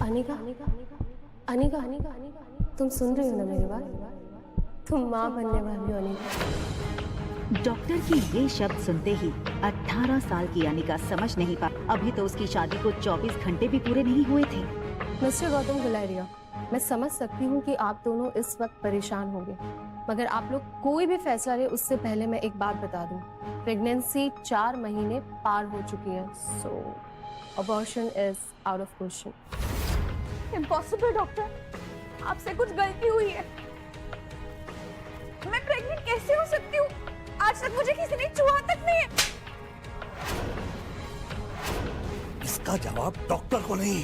अनिका, अनिका, अनिका, तुम सुन रही हो ना मेरी बात? तुम माँ बनने वाली हो अनिका। डॉक्टर की ये शब्द सुनते ही 18 साल की अनिका समझ नहीं पा, अभी तो उसकी शादी को 24 घंटे भी पूरे नहीं हुए थे। मिस्टर गौतम गुलेरिया, मैं समझ सकती हूँ कि आप दोनों इस वक्त परेशान होंगे, मगर आप लोग कोई भी फैसला ले उससे पहले मैं एक बात बता दूं, प्रेगनेंसी 4 महीने पार हो चुकी है, so abortion is out of question. Impossible doctor, आपसे कुछ गलती हुई है। मैं प्रेग्नेंट कैसे हो सकती हूँ? आज तक मुझे किसी ने छुआ तक नहीं है। इसका जवाब डॉक्टर को नहीं,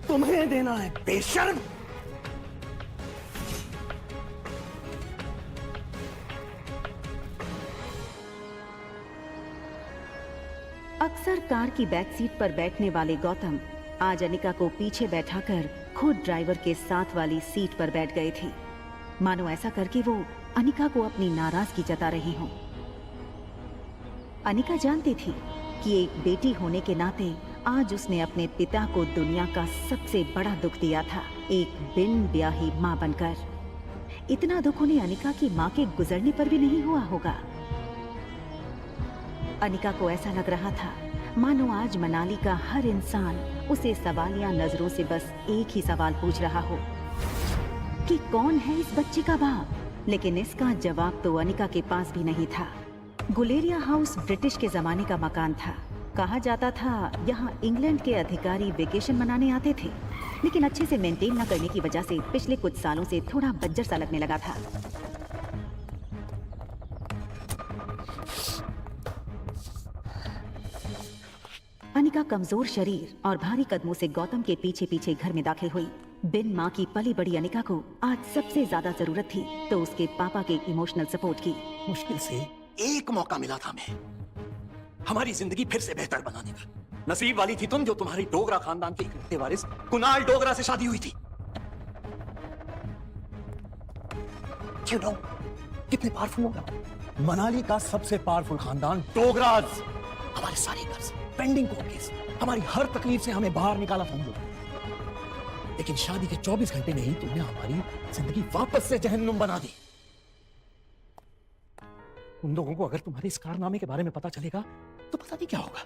तुम्हें देना है, बेशर्म। अक्सर कार की बैक सीट पर बैठने वाले गौतम आज अनिका को पीछे बैठाकर खुद ड्राइवर के साथ वाली सीट पर बैठ गए थे, मानो ऐसा करके वो अनिका को अपनी नाराजगी जता रही हों। अनिका जानती थी कि एक बेटी होने के नाते आज उसने अपने पिता को दुनिया का सबसे बड़ा दुख दिया था, एक बिन ब्याही मां बनकर। इतना दुख उन्हें अनिका की मां के गुजरने पर भी नहीं हुआ होगा। अनिका को ऐसा लग रहा था मानो आज मनाली का हर इंसान उसे सवालिया नजरों से बस एक ही सवाल पूछ रहा हो कि कौन है इस बच्चे का बाप। लेकिन इसका जवाब तो अनिका के पास भी नहीं था। गुलेरिया हाउस ब्रिटिश के जमाने का मकान था। कहा जाता था यहाँ इंग्लैंड के अधिकारी वेकेशन मनाने आते थे, लेकिन अच्छे से मेंटेन न करने की वजह से पिछले कुछ सालों से थोड़ा बंजर सा लगने लगा था। अनिका कमजोर शरीर और भारी कदमों से गौतम के पीछे पीछे घर में दाखिल हुई। बिन माँ की पली बड़ी अनिका को आज सबसे ज्यादा जरूरत थी तो उसके पापा के इमोशनल सपोर्ट की। मुश्किल से एक मौका मिला था मैं हमारी जिंदगी फिर से बेहतर बनाने का। नसीब वाली थी तुम जो तुम्हारी डोगरा खानदान के इकलौते वारिस कुणाल डोगरा से शादी हुई थी। You know, कितने पावरफुल होगा मनाली का सबसे पावरफुल खानदान डोगराज। हमारे सारे कर्ज, पेंडिंग कोर्ट केस, हमारी हर तकलीफ से हमें बाहर निकाला था हम लोग। लेकिन शादी के 24 घंटे में ही तुमने हमारी जिंदगी वापस से जहन्नुम बना दी। उन लोगों को अगर तुम्हारे इस कारनामे के बारे में पता चलेगा तो पता नहीं क्या होगा।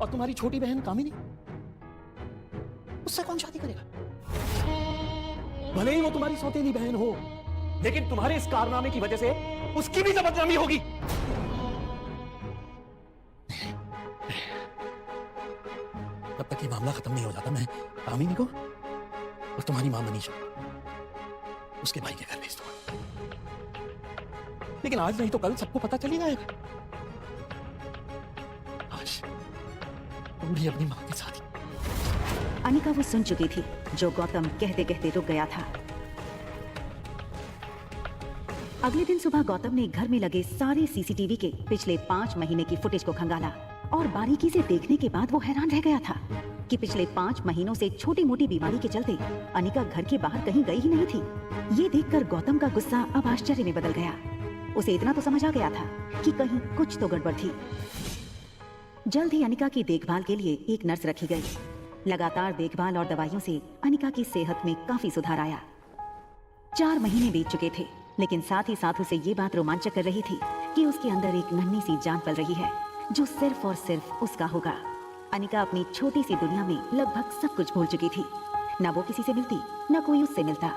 और तुम्हारी छोटी बहन कामिनी, उससे कौन शादी करेगा? भले ही वो तुम्हारी सौतेली बहन हो, लेकिन तुम्हारे इस कारनामे की वजह से उसकी भी बदनामी होगी। तब तक ये मामला खत्म नहीं हो जाता मैं कामिनी को और तुम्हारी मां मनीषा उसके भाई के घर भेज दूंगा। लेकिन आज नहीं तो कल सबको पता चल ही जाएगा। आज तुम भी अपनी मां के साथ ही। अनिका वो सुन चुकी थी जो गौतम कहते कहते रुक गया था। अगले दिन सुबह गौतम ने घर में लगे सारे सीसीटीवी के पिछले 5 महीने की फुटेज को खंगाला और बारीकी से देखने के बाद वो हैरान रह गया था कि पिछले 5 महीनों से छोटी मोटी बीमारी के चलते अनिका घर के बाहर कहीं गई ही नहीं थी। ये देखकर गौतम का गुस्सा अब आश्चर्य में बदल गया। उसे इतना तो समझ आ गया था कि कहीं कुछ तो गड़बड़ थी। जल्द ही अनिका की देखभाल के लिए एक नर्स रखी गई। लगातार देखभाल और दवाइयों से अनिका की सेहत में काफी सुधार आया। 4 महीने बीत चुके थे, लेकिन साथ ही साथ उसे ये बात रोमांचक कर रही थी कि उसके अंदर एक नन्ही सी जान पल रही है जो सिर्फ और सिर्फ उसका होगा। अनिका अपनी छोटी सी दुनिया में लगभग सब कुछ भूल चुकी थी। न वो किसी से मिलती, न कोई उससे मिलता।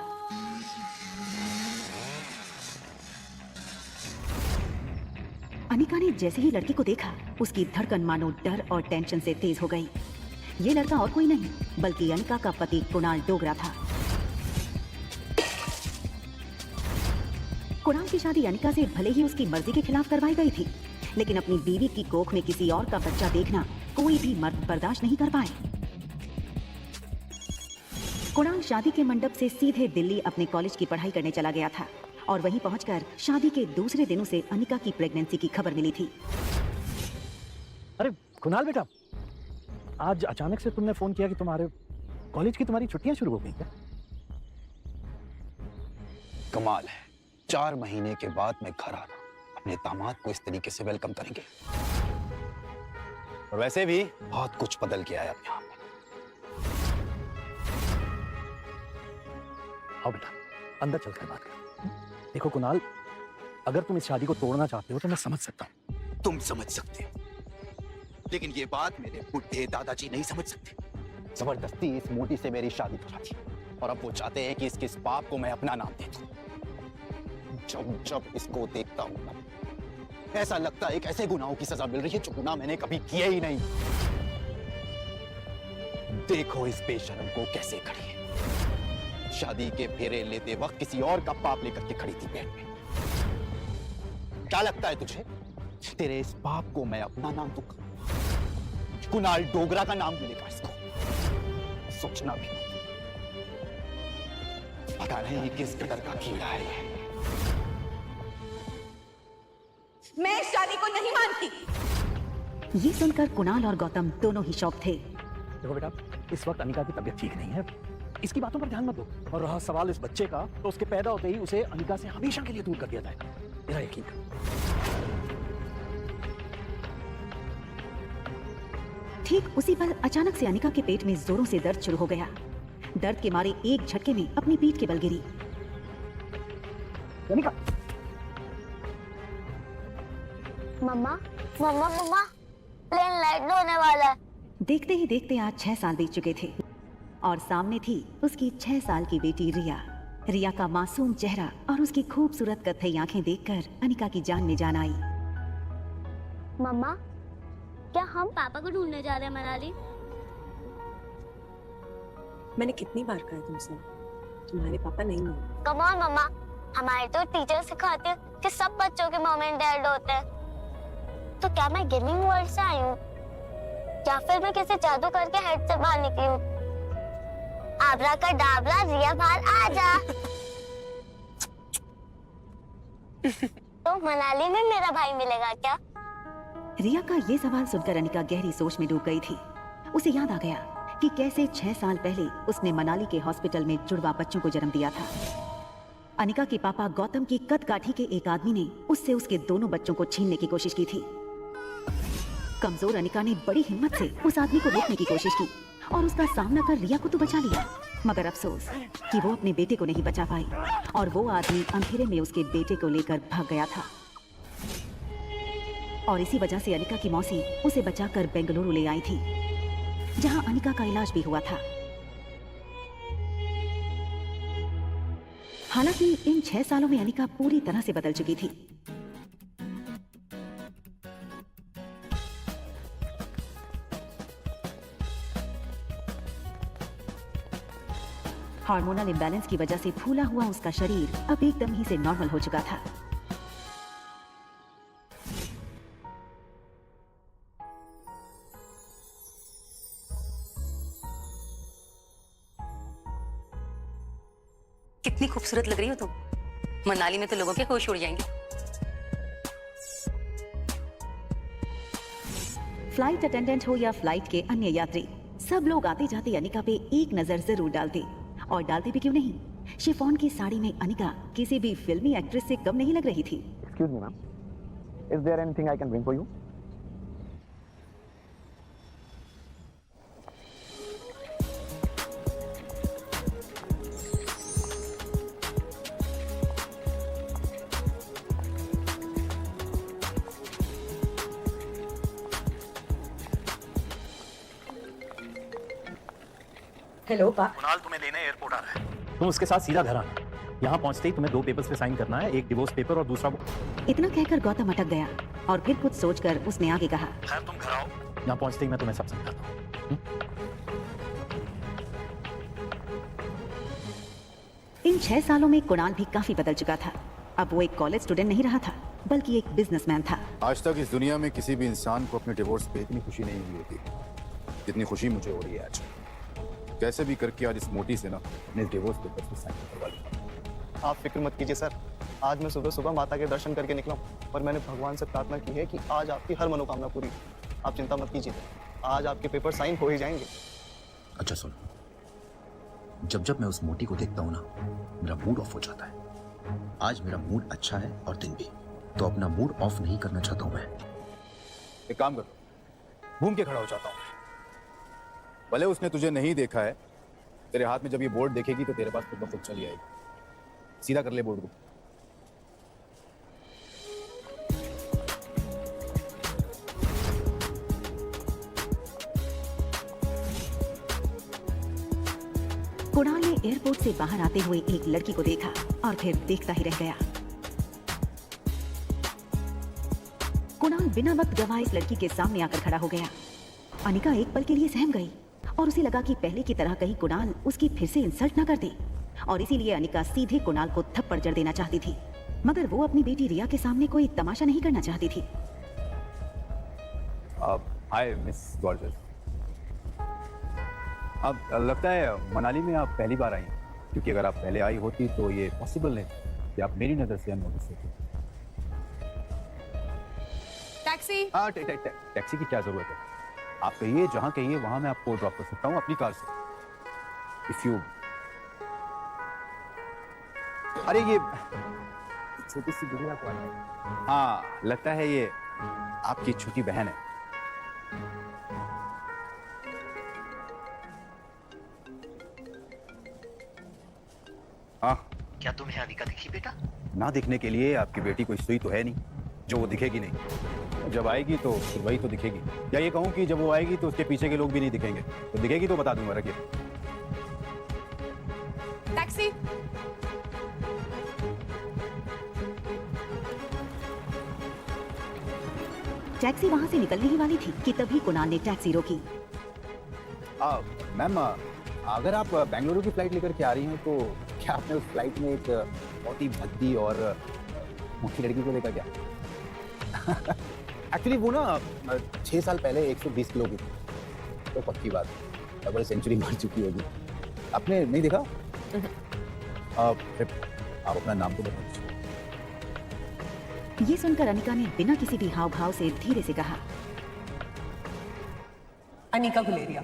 अनिका ने जैसे ही लड़के को देखा, उसकी धड़कन मानो डर और टेंशन से तेज हो गई। ये लड़का और कोई नहीं बल्कि अनिका का पति कुणाल डोगरा था। कुणाल की शादी अनिका से भले ही उसकी मर्जी के खिलाफ करवाई गई थी, लेकिन अपनी बीवी की कोख में किसी और का बच्चा देखना कोई भी मर्द बर्दाश्त नहीं कर पाए। कुणाल शादी के मंडप से सीधे दिल्ली अपने कॉलेज की पढ़ाई करने चला गया था और वहीं पहुंचकर शादी के दूसरे दिन उसे अनिका की प्रेगनेंसी की खबर मिली थी। अरे कुणाल बेटा, आज अचानक से तुमने फोन किया कि तुम्हारे कॉलेज की तुम्हारी छुट्टियां शुरू हो गई क्या? कमाल है, 4 महीने के बाद मैं घर आना, अपने दामाद को इस तरीके से वेलकम करेंगे। और वैसे भी बहुत कुछ बदल गया है अब यहाँ पे। आओ बेटा, अंदर चलकर बात कर। देखो कुणाल, अगर तुम इस शादी को तोड़ना चाहते हो तो मैं समझ सकता हूँ। तुम समझ सकते हो, लेकिन ये बात मेरे बुढ़े दादाजी नहीं समझ सकते। जबरदस्ती इस मोटी से मेरी शादी करा दी, और अब वो चाहते हैं कि इसके इस पाप को मैं अपना नाम दे दूं। जब जब इसको देखता हूं ना, ऐसा लगता है एक ऐसे गुनाहों की सजा मिल रही है जो गुनाह मैंने कभी किए ही नहीं। देखो इस बेशरम को कैसे खड़ी है। शादी के फेरे लेते वक्त किसी और का पाप लेकर के खड़ी थी पेट में। क्या लगता है तुझे तेरे इस पाप को मैं अपना नाम दूंगा? कुणाल डोगरा का नाम मिलेगा इसको। सोचना भी मत। पता नहीं किस कदर का कीड़ा है ये। मैं इस शादी को नहीं मानती। ये सुनकर कुणाल और गौतम दोनों ही शॉक थे। देखो बेटा, इस वक्त अनिका की तबीयत ठीक नहीं है, इसकी बातों पर ध्यान मत दो। और रहा सवाल इस बच्चे का, तो उसके पैदा होते ही उसे अनिका से हमेशा के लिए दूर कर दिया जाएगा, मेरा यकीन है। ठीक उसी पल अचानक से अनिका के पेट में जोरों से दर्द शुरू हो गया। दर्द के मारे एक झटके में अपनी पीठ के बल गिरी। अनिका, मम्मा मम्मा मम्मा, प्लेन लैंड होने वाला है। देखते ही देखते आज 6 साल बीत चुके थे और सामने थी उसकी 6 साल की बेटी रिया। रिया का मासूम चेहरा और उसकी खूबसूरत कत्थई आंखें देखकर अनिका की जान में जान आई। मम्मा, क्या हम पापा को ढूंढने जा रहे हैं मनाली? मैंने कितनी बार कहा तुमसे, तुम्हारे पापा नहीं हैं। कम ऑन मम्मा, हमारे तो टीचर सिखाते हैं कि सब बच्चों के मॉम एंड डैड होते हैं। तो क्या मैं गेमिंग वर्ल्ड से आई हूँ, या फिर मैं किसी जादूगर के हेड से बाहर निकली हूँ? आब्राकाडाब्रा, रिया बाहर आ जा। तो मनाली में मेरा भाई मिलेगा क्या? रिया का ये सवाल सुनकर अनिका गहरी सोच में डूब गई थी। उसे याद आ गया कि कैसे 6 साल पहले उसने मनाली के हॉस्पिटल में जुड़वा बच्चों को जन्म दिया था। अनिका के पापा गौतम की कद काठी के एक आदमी ने उससे उसके दोनों बच्चों को छीनने की कोशिश की थी। कमजोर अनिका ने बड़ी हिम्मत से उस आदमी को रोकने की कोशिश की और उसका सामना कर रिया को तो बचा लिया, मगर अफसोस कि वो अपने बेटे को नहीं बचा पाई और वो आदमी अंधेरे में उसके बेटे को लेकर भाग गया था। और इसी वजह से अनिका की मौसी उसे बचाकर बेंगलुरु ले आई थी, जहां अनिका का इलाज भी हुआ था। हालांकि इन 6 सालों में अनिका पूरी तरह से बदल चुकी थी। हार्मोनल इम्बैलेंस की वजह से फूला हुआ उसका शरीर अब एकदम ही से नॉर्मल हो चुका था। कितनी खूबसूरत लग रही हो तुम। मनाली में तो लोगों के होश उड़ जाएंगे। फ्लाइट अटेंडेंट हो या फ्लाइट के अन्य यात्री, सब लोग आते जाते अनिका पे एक नजर जरूर डालते, और डालते भी क्यों नहीं, शिफॉन की साड़ी में अनिका किसी भी फिल्मी एक्ट्रेस से कम नहीं लग रही थी। Excuse me ma'am, is there anything I can bring for you? Hello पा, कुणाल तुम्हें लेने एयरपोर्ट आ रहा है, तुम उसके साथ सीधा घर आना। यहाँ पहुँचते ही तुम्हें 2 पेपर्स पे साइन करना है, एक डिवोर्स पेपर और दूसरा वो। इतना कहकर गौतम अटक गया और फिर कुछ सोचकर उसने आगे कहा, खैर तुम घर आओ, यहाँ पहुँचते ही मैं तुम्हें सब समझाता हूँ। इन 6 सालों में कुणाल भी काफी बदल चुका था। अब वो एक कॉलेज स्टूडेंट नहीं रहा था, बल्कि एक बिजनेसमैन था। आज तक इस दुनिया में किसी भी इंसान को अपने डिवोर्स पे इतनी खुशी नहीं मिली होती जितनी खुशी मुझे हो रही है आज। कैसे भी करके आज इस मोटी से ना अपने डिवोर्स पेपर पे साइन करवा लूंगा। आप फिक्र मत कीजिए सर, आज मैं सुबह सुबह माता के दर्शन करके निकला हूँ और मैंने भगवान से प्रार्थना की है कि आज आपकी हर मनोकामना पूरी हो। आप चिंता मत कीजिए, आज आपके पेपर साइन हो ही जाएंगे। अच्छा सुन, जब जब मैं उस मोटी को देखता हूँ ना, मेरा मूड ऑफ हो जाता है। आज मेरा मूड अच्छा है और दिन भी, तो अपना मूड ऑफ नहीं करना चाहता हूँ मैं। एक काम कर, घूम के खड़ा हो जाता हूँ। भले उसने तुझे नहीं देखा है, तेरे हाथ में जब ये बोर्ड देखेगी तो तेरे पास खुद ब खुद चली आएगी। सीधा कर ले बोर्ड को। कुणाल ने एयरपोर्ट से बाहर आते हुए एक लड़की को देखा और फिर देखता ही रह गया। कुणाल बिना वक्त गवाए इस लड़की के सामने आकर खड़ा हो गया। अनिका एक पल के लिए सहम गई और उसे लगा कि पहले की तरह कहीं कुणाल उसकी फिर से इंसल्ट न कर दे, और इसीलिए अनिका सीधे कुणाल को थप्पड़ जड़ देना चाहती थी, मगर वो अपनी बेटी रिया के सामने कोई तमाशा नहीं करना चाहती थी। Hi miss gorgeous. अब लगता है मनाली में आप पहली बार आई हैं, क्योंकि अगर आप पहले आई होती तो ये पॉसिबल नहीं कि आप मेरी नज़र से अननोटिस होती। टैक्सी। टैक्सी की क्या जरूरत है? आप कहिए, जहाँ कहिए वहाँ मैं आपको ड्रॉप कर सकता हूँ अपनी कार से। इफ यू अरे ये छोटी सी गुड़िया कौन है? हाँ, लगता है ये आपकी छोटी बहन है। हाँ, क्या तुम्हें अनिका दिखी बेटा? ना दिखने के लिए आपकी बेटी कोई सुई तो है नहीं जो वो दिखेगी नहीं। जब आएगी तो फिर वही तो दिखेगी, या ये कहूँ कि जब वो आएगी तो उसके पीछे के लोग भी नहीं दिखेंगे। तो दिखेगी तो बता दूंगा, रखिए। टैक्सी। टैक्सी वहां से निकलने ही वाली थी कि तभी कुणाल ने टैक्सी रोकी। मैम, अगर आप बेंगलुरु की फ्लाइट लेकर के आ रही हैं तो क्या आपने उस फ्लाइट में एक बहुत ही भद्दी और मोटी लड़की को देखा क्या? एक्चुअली वो ना 6 साल पहले 120 किलो की थी, तो पक्की बात डबल सेंचुरी मार चुकी होगी। आपने नहीं देखा? फिर आप अपना नाम तो बता दीजिए। ये सुनकर अनिका ने बिना किसी भी हाव भाव से धीरे से कहा, अनिका गुलेरिया।